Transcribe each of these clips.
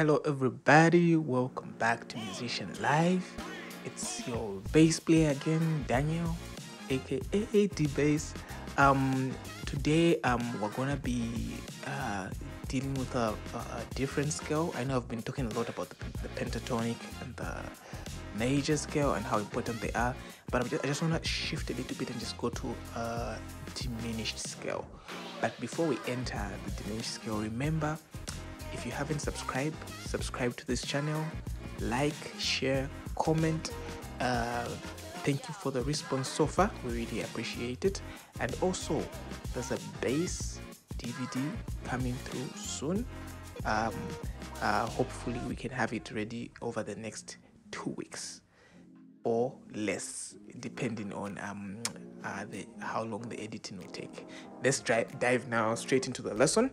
Hello everybody, welcome back to Musician Live. It's your bass player again, Daniel, aka D-Bass. Today we're gonna be dealing with a different scale. I know I've been talking a lot about the pentatonic and the major scale and how important they are, but I just want to shift a little bit and just go to a diminished scale. But before we enter the diminished scale, remember, if you haven't subscribe to this channel, like, share, comment. Thank you for the response so far. We really appreciate it. And also, there's a bass DVD coming through soon. Hopefully we can have it ready over the next 2 weeks or less, depending on how long the editing will take. Let's dive now straight into the lesson.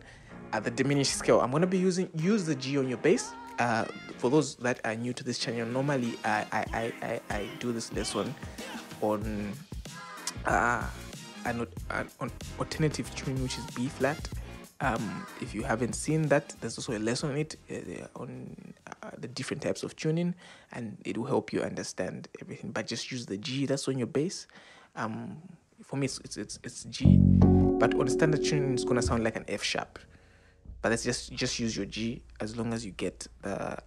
The diminished scale, I'm going to be use the G on your bass. For those that are new to this channel, normally I do this lesson on an alternative tuning, which is B flat. If you haven't seen that, there's also a lesson on it on the different types of tuning, and it will help you understand everything. But just use the G that's on your bass. For me, it's G, but on standard tuning, it's gonna sound like an F sharp. But let's just use your G as long as you get the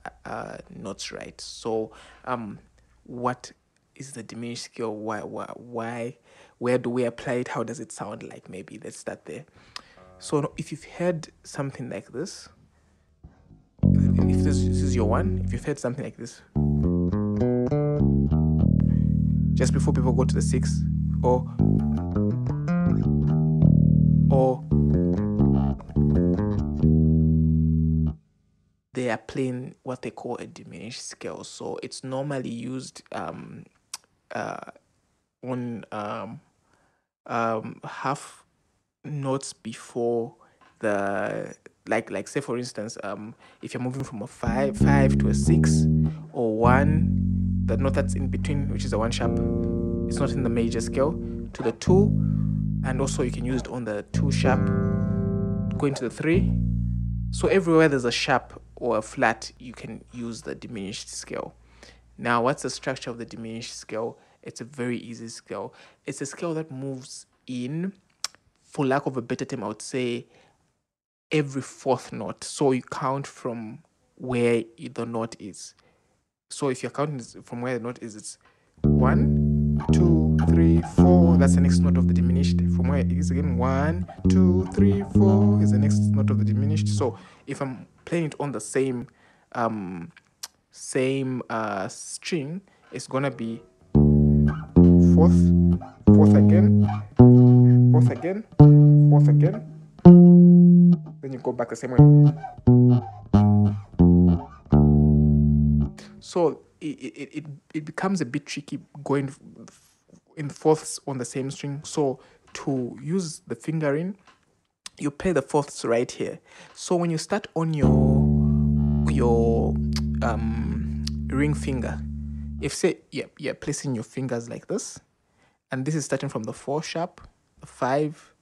notes right. So, what is the diminished scale? Why? Where do we apply it? How does it sound like? Maybe let's start there. So, if you've heard something like this, if this is your one, if you've heard something like this, just before people go to the 6, or they are playing what they call a diminished scale. So it's normally used on half notes before the like say for instance, if you're moving from a 5 to a 6 or 1, the note that's in between, which is a 1 sharp, it's not in the major scale, to the 2, and also you can use it on the 2 sharp going to the 3. So everywhere there's a sharp or a flat, you can use the diminished scale. Now, what's the structure of the diminished scale? It's a very easy scale. It's a scale that moves in, for lack of a better term, I would say, every 4th note. So you count from where the note is. So if you're counting from where the note is, it's 1, 2, 3, 4. That's the next note of the diminished. From where it is again, 1, 2, 3, 4 is the next note of the diminished. So if I'm playing it on the same string, it's gonna be 4th, 4th again, 4th again, 4th again. Then you go back the same way. So it becomes a bit tricky going in 4ths on the same string. So to use the fingering, you play the 4ths right here. So when you start on your ring finger, if say you're placing your fingers like this, and this is starting from the 4 sharp, 5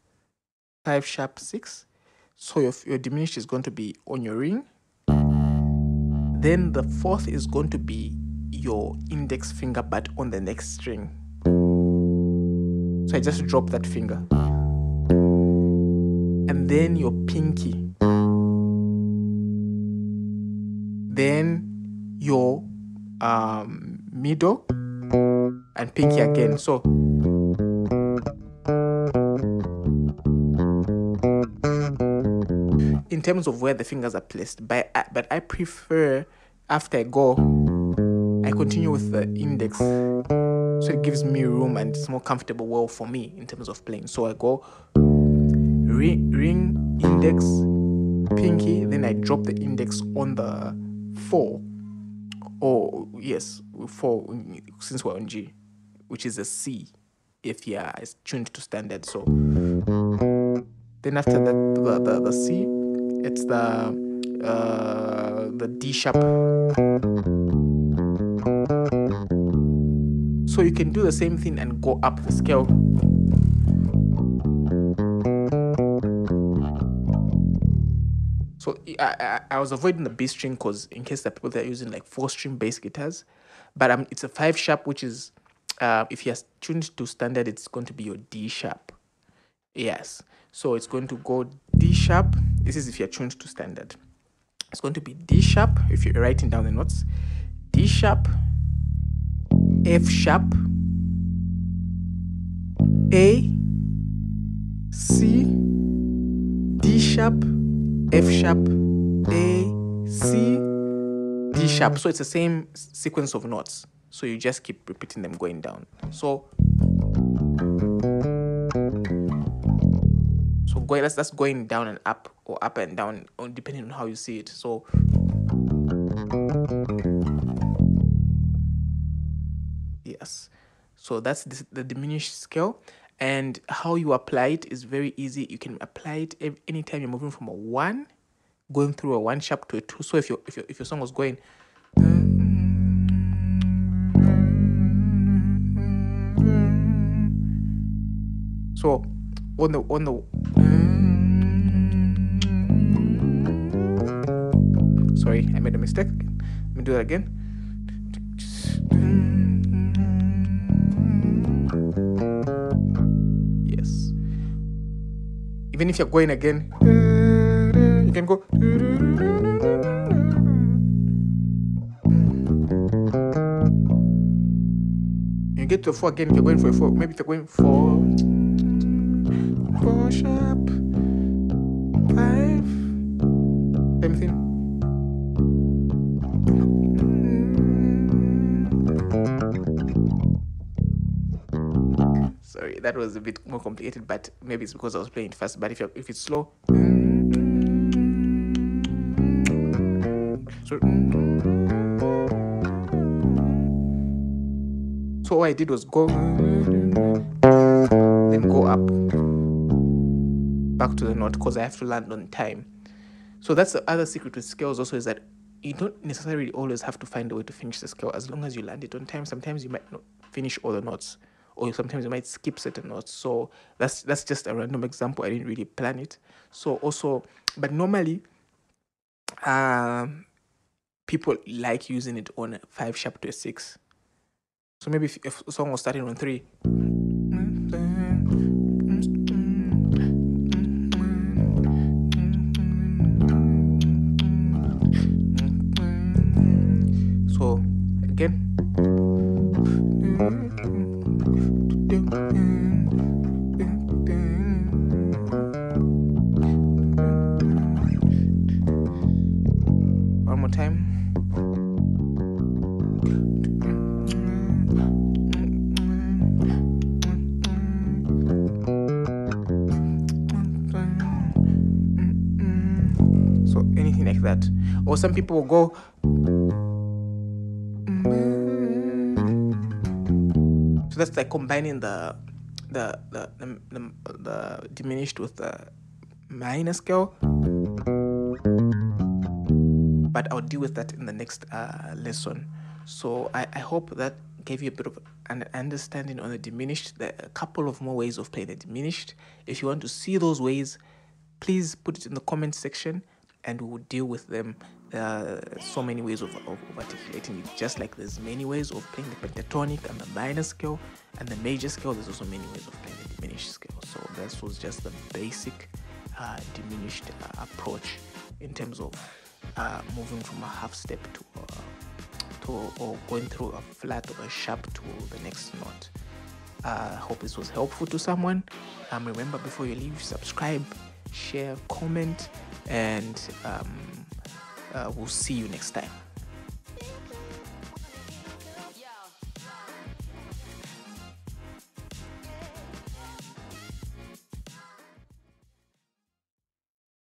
sharp, 6. So your diminished is going to be on your ring. Then the 4th is going to be your index finger, but on the next string. So I just drop that finger. And then your pinky. Then your middle and pinky again. So in terms of where the fingers are placed, but I prefer, after I go, I continue with the index, so it gives me room and it's more comfortable for me in terms of playing. So I go ring, index, pinky, then I drop the index on the 4, or yes, 4 since we're on G, which is a C if it's tuned to standard. So then after that, the C, it's the D sharp. So you can do the same thing and go up the scale. So So I was avoiding the B string because in case the people that are using like 4-string bass guitars, but it's a 5 sharp, which is if you're tuned to standard, it's going to be your D sharp. Yes, so it's going to go D sharp. This is if you're tuned to standard. It's going to be D sharp if you're writing down the notes. D sharp, F sharp, A, C, D sharp, F sharp, A, C, D sharp. So it's the same sequence of notes. So you just keep repeating them going down. So that's going down and up, or up and down, or depending on how you see it. So yes, so that's the diminished scale. And how you apply it is very easy. You can apply it anytime you're moving from a 1, going through a 1 sharp to a 2. So if your song was going, so on the sorry, I made a mistake. Let me do that again. Yes. Even if you're going again, you can go. You get to a 4 again if you're going for a 4. Maybe if you're going 4 sharp, 5, same thing. Sorry, that was a bit more complicated, but maybe it's because I was playing it fast. But if it's slow, so all I did was go, then go up back to the note, because I have to land on time. So that's the other secret with scales also, is that you don't necessarily always have to find a way to finish the scale, as long as you land it on time. Sometimes you might not finish all the notes, or sometimes you might skip certain notes. So that's just a random example. I didn't really plan it. So also, but normally people like using it on a 5 sharp to a 6. So maybe if a song was starting on 3, so again, one more time. So anything like that. Or some people will go, so that's like combining the diminished with the minor scale. But I'll deal with that in the next lesson. So I hope that gave you a bit of an understanding on the diminished. There are a couple of more ways of playing the diminished. If you want to see those ways, please put it in the comment section, and we will deal with them. So many ways of articulating it. Just like there's many ways of playing the pentatonic and the minor scale and the major scale, there's also many ways of playing the diminished scale. So this was just the basic diminished approach in terms of moving from a half step to or going through a flat or a sharp to the next note. I hope this was helpful to someone. Remember, before you leave, subscribe, share, comment, and we'll see you next time.